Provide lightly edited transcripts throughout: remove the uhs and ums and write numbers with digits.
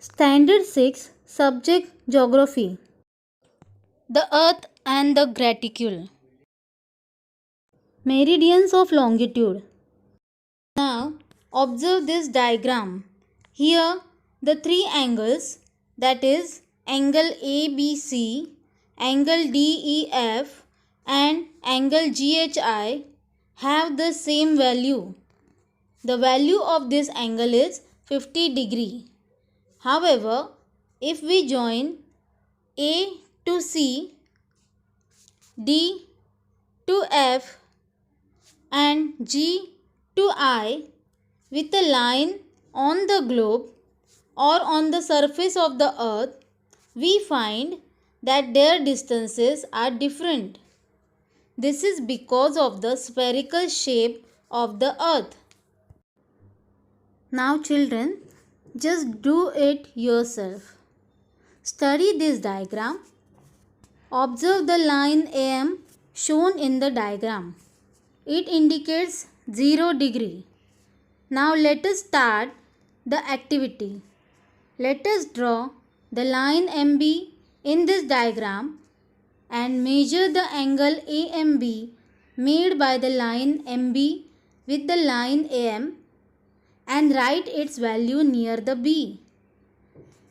Standard 6 Subject Geography. The Earth and the Graticule. Meridians of longitude. Now observe this diagram. Here the three angles, that is angle ABC, angle DEF and angle GHI, have the same value. The value of this angle is 50 degree. However, if we join A to C, D to F and G to I with a line on the globe or on the surface of the earth, we find that their distances are different. This is because of the spherical shape of the earth. Now children, just do it yourself. Study this diagram. Observe the line AM shown in the diagram. It indicates 0 degree. Now let us start the activity. Let us draw the line MB in this diagram and measure the angle AMB made by the line MB with the line AM and write its value near the B.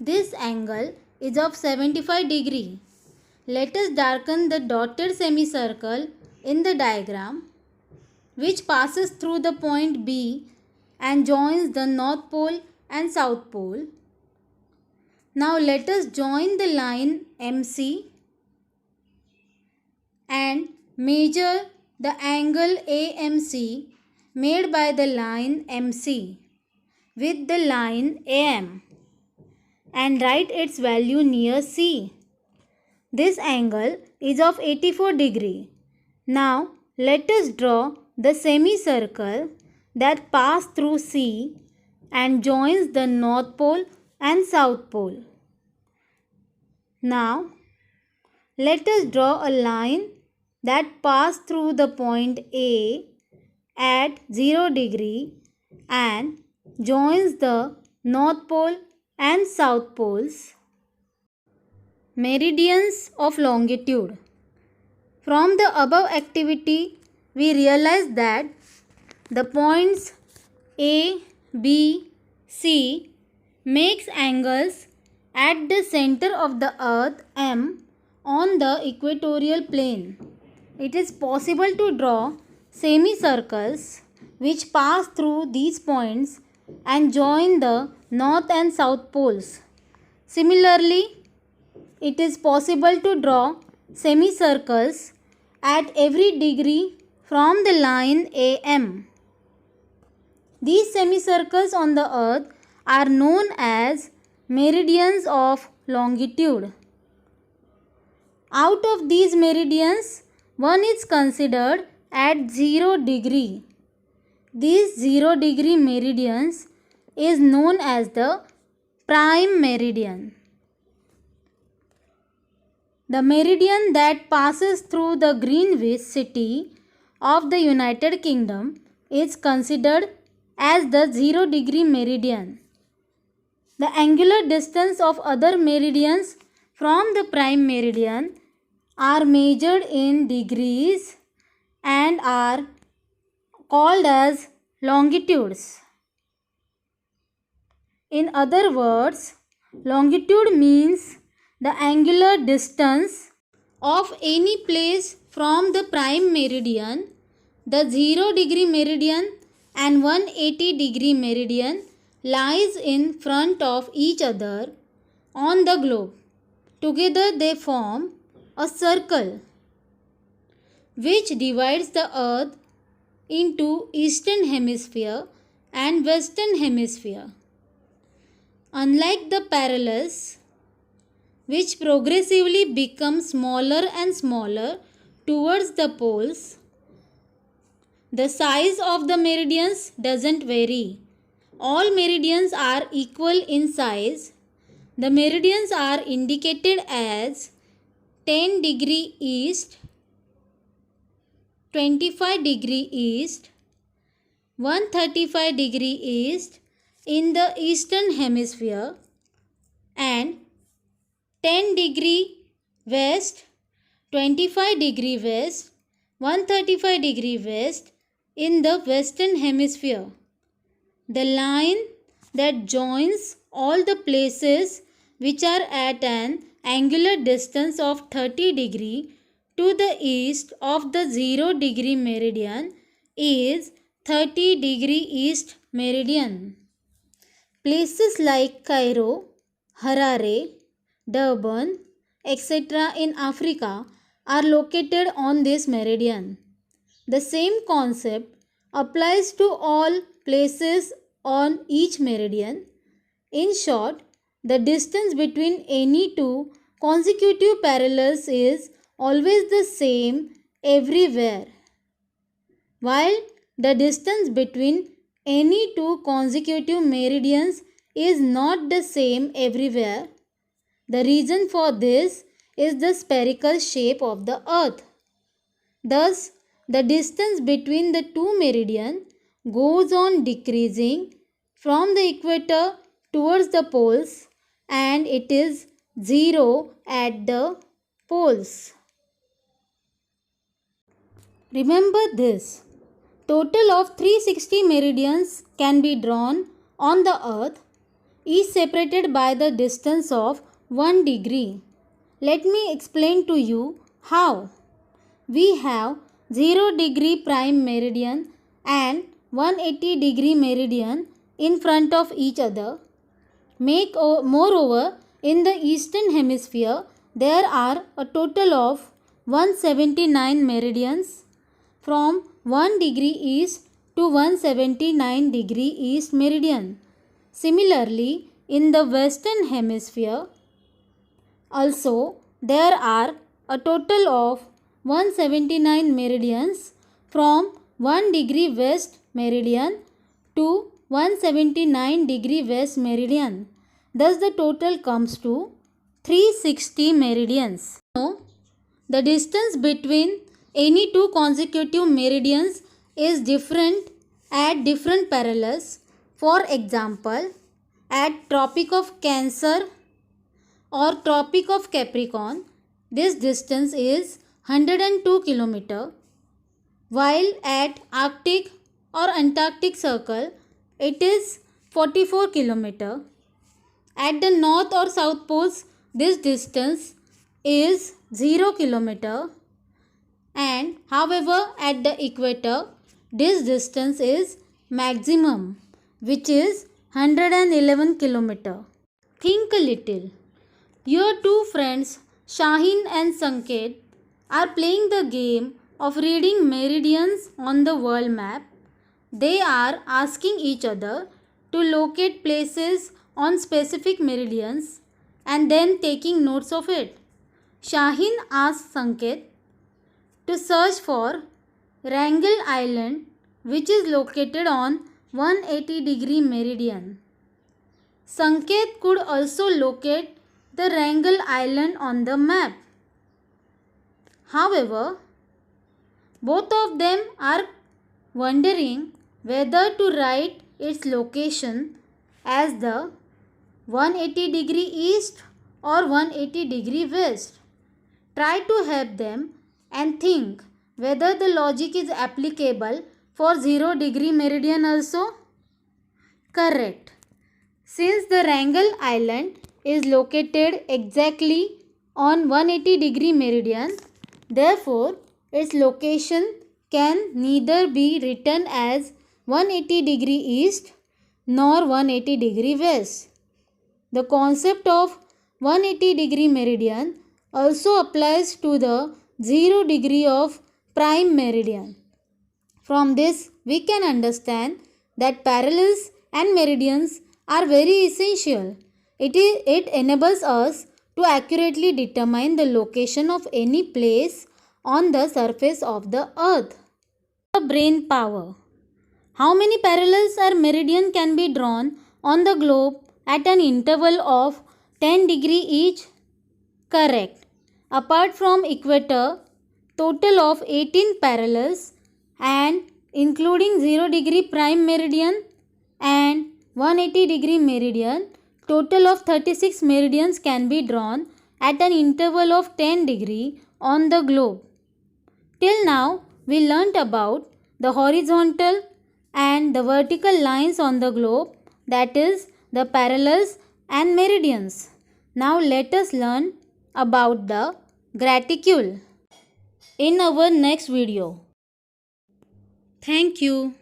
This angle is of 75 degree. Let us darken the dotted semicircle in the diagram which passes through the point B and joins the North Pole and South Pole. Now let us join the line MC and measure the angle AMC made by the line MC with the line AM and write its value near C. This angle is of 84 degree. Now let us draw the semicircle that passes through C and joins the North Pole and South Pole. Now let us draw a line that passes through the point A at 0 degree and joins the North Pole and South Poles. Meridians of longitude. From the above activity, we realize that the points A, B, C makes angles at the center of the earth M on the equatorial plane. It is possible to draw semicircles which pass through these points and join the north and south poles. Similarly, it is possible to draw semicircles at every degree from the line AM. These semicircles on the earth are known as meridians of longitude. Out of these meridians, one is considered at 0 degree. These 0 degree meridians is known as the prime meridian. The meridian that passes through the Greenwich city of the United Kingdom is considered as the 0 degree meridian. The angular distance of other meridians from the prime meridian are measured in degrees and are called as longitudes. In other words, longitude means the angular distance of any place from the prime meridian, the 0 degree meridian and 180 degree meridian lies in front of each other on the globe. Together they form a circle which divides the earth into eastern hemisphere and western hemisphere. Unlike the parallels, which progressively become smaller and smaller towards the poles, the size of the meridians doesn't vary. All meridians are equal in size. The meridians are indicated as 10 degree east, 25 degree east, 135 degree east in the eastern hemisphere, and 10 degree west, 25 degree west, 135 degree west in the western hemisphere. The line that joins all the places which are at an angular distance of 30 degree to the east of the 0 degree meridian is 30 degree east meridian. Places like Cairo, Harare, Durban, etc. in Africa are located on this meridian. The same concept applies to all places on each meridian. In short, the distance between any two consecutive parallels is always the same everywhere, while the distance between any two consecutive meridians is not the same everywhere. The reason for this is the spherical shape of the earth. Thus, the distance between the two meridians goes on decreasing from the equator towards the poles, and it is 0 at the poles. Remember this. Total of 360 meridians can be drawn on the earth, each separated by the distance of 1 degree. Let me explain to you how. We have 0 degree prime meridian and 180 degree meridian in front of each other. Moreover, in the eastern hemisphere, there are a total of 179 meridians from 1 degree east to 179 degree east meridian. Similarly, in the western hemisphere, also there are a total of 179 meridians from 1 degree west meridian to 179 degree west meridian. Thus the total comes to 360 meridians. Now, the distance between any two consecutive meridians is different at different parallels. For example, at Tropic of Cancer or Tropic of Capricorn, this distance is 102 km, while at Arctic or Antarctic Circle, it is 44 km. At the North or South Poles, this distance is 0 km. And however, at the equator, this distance is maximum, which is 111 km. Think a little. Your two friends, Shaheen and Sanket, are playing the game of reading meridians on the world map. They are asking each other to locate places on specific meridians and then taking notes of it. Shaheen asks Sanket to search for Wrangel Island, which is located on 180 degree meridian. Sanket could also locate the Wrangel Island on the map. However, both of them are wondering whether to write its location as the 180 degree east or 180 degree west. Try to help them and think whether the logic is applicable for 0 degree meridian also. Correct. Since the Wrangel Island is located exactly on 180 degree meridian, therefore its location can neither be written as 180 degree east nor 180 degree west. The concept of 180 degree meridian also applies to the 0 degree of prime meridian. From this, we can understand that parallels and meridians are very essential. It enables us to accurately determine the location of any place on the surface of the earth. The brain power. How many parallels or meridian can be drawn on the globe at an interval of 10 degree each? Correct. Apart from equator, total of 18 parallels and including 0 degree prime meridian and 180 degree meridian Total of 36 meridians can be drawn at an interval of 10 degree on the globe. Till now, we learnt about the horizontal and the vertical lines on the globe, that is, the parallels and meridians. Now let us learn about the graticule in our next video. Thank you.